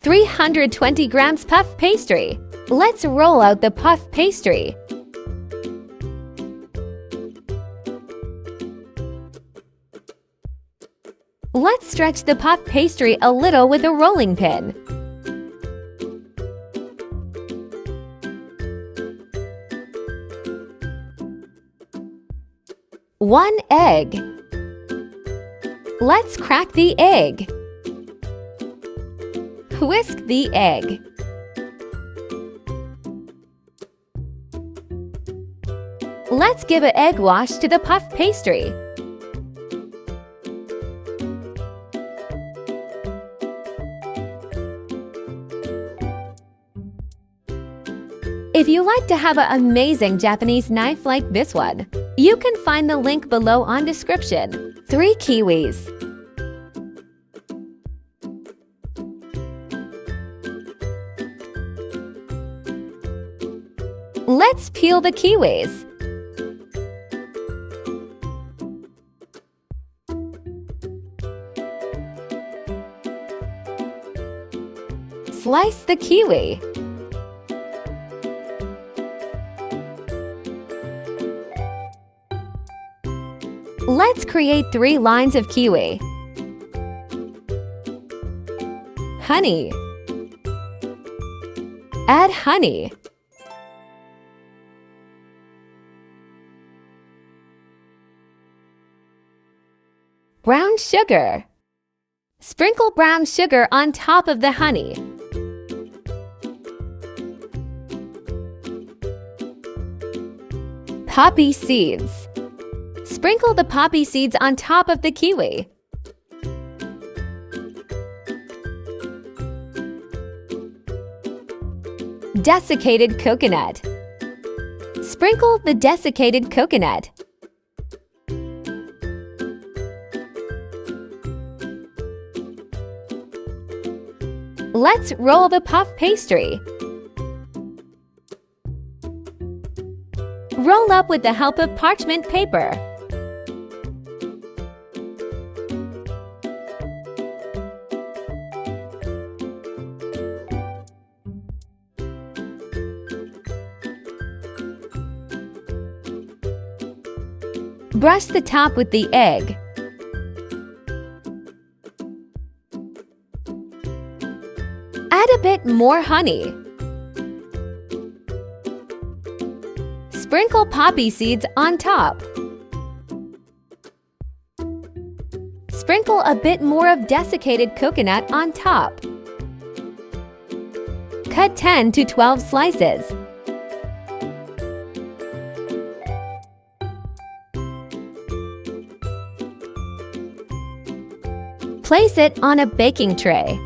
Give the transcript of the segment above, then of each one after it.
320 grams puff pastry. Let's roll out the puff pastry. Let's stretch the puff pastry a little with a rolling pin. One egg. Let's crack the egg. Whisk the egg. Let's give an egg wash to the puff pastry. If you like to have an amazing Japanese knife like this one, you can find the link below on description. 3 kiwis. Let's peel the kiwis. Slice the kiwi. Let's create 3 lines of kiwi. Honey. Add honey. Brown sugar. Sprinkle brown sugar on top of the honey. Poppy seeds. Sprinkle the poppy seeds on top of the kiwi. Desiccated coconut. Sprinkle the desiccated coconut. Let's roll the puff pastry. Roll up with the help of parchment paper. Brush the top with the egg. Add a bit more honey. Sprinkle poppy seeds on top. Sprinkle a bit more of desiccated coconut on top. Cut 10 to 12 slices. Place it on a baking tray.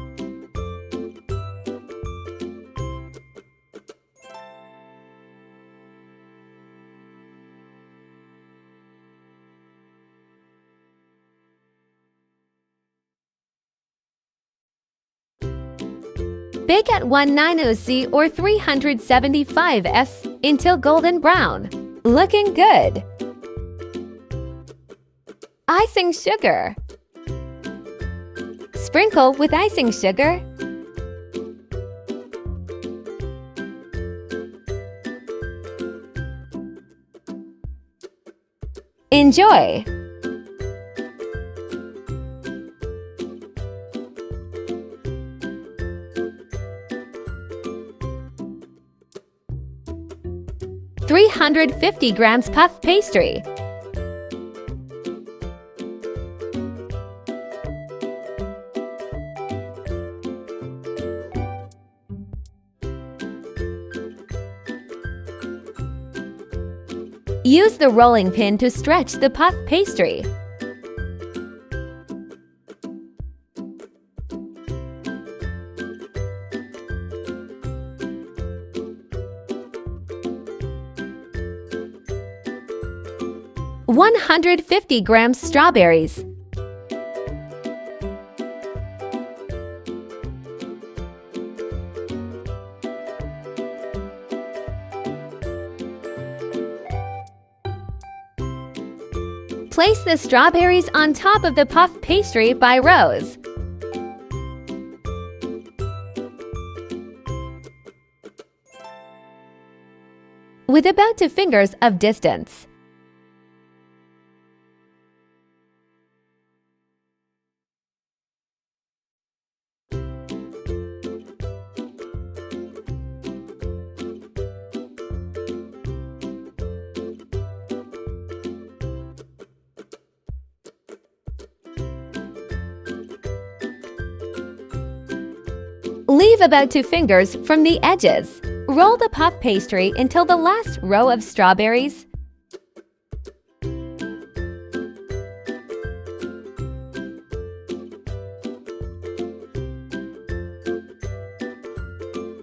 Bake at 190°C or 375°F until golden brown. Looking good! Icing sugar. Sprinkle with icing sugar. Enjoy! $350 grams puff pastry. Use the rolling pin to stretch the puff pastry. $150 grams strawberries. Place the strawberries on top of the puff pastry by rows. with about 2 fingers of distance. Leave about 2 fingers from the edges. Roll the puff pastry until the last row of strawberries.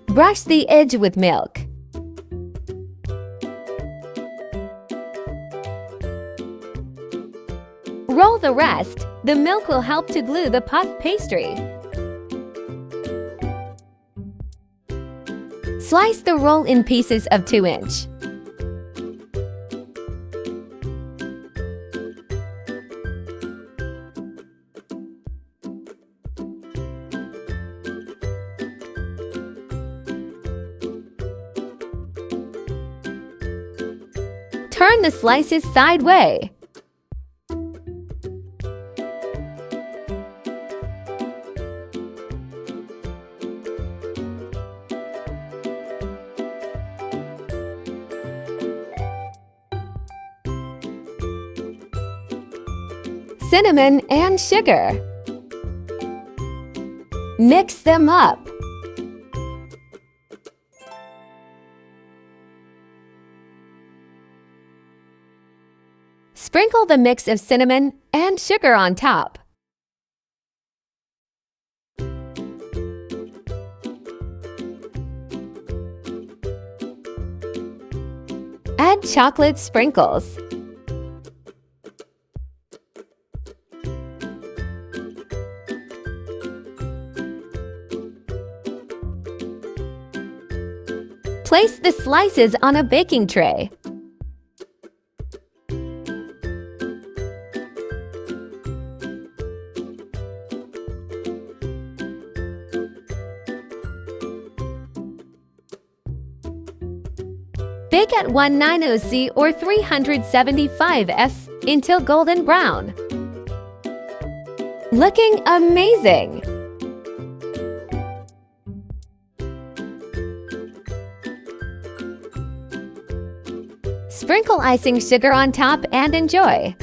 Brush the edge with milk. Roll the rest. The milk will help to glue the puff pastry. Slice the roll in pieces of 2 inch. Turn the slices sideways. Cinnamon and sugar. Mix them up. Sprinkle the mix of cinnamon and sugar on top. Add chocolate sprinkles. Place the slices on a baking tray. Bake at 190°C or 375°S until golden brown. Looking amazing! Sprinkle icing sugar on top and enjoy.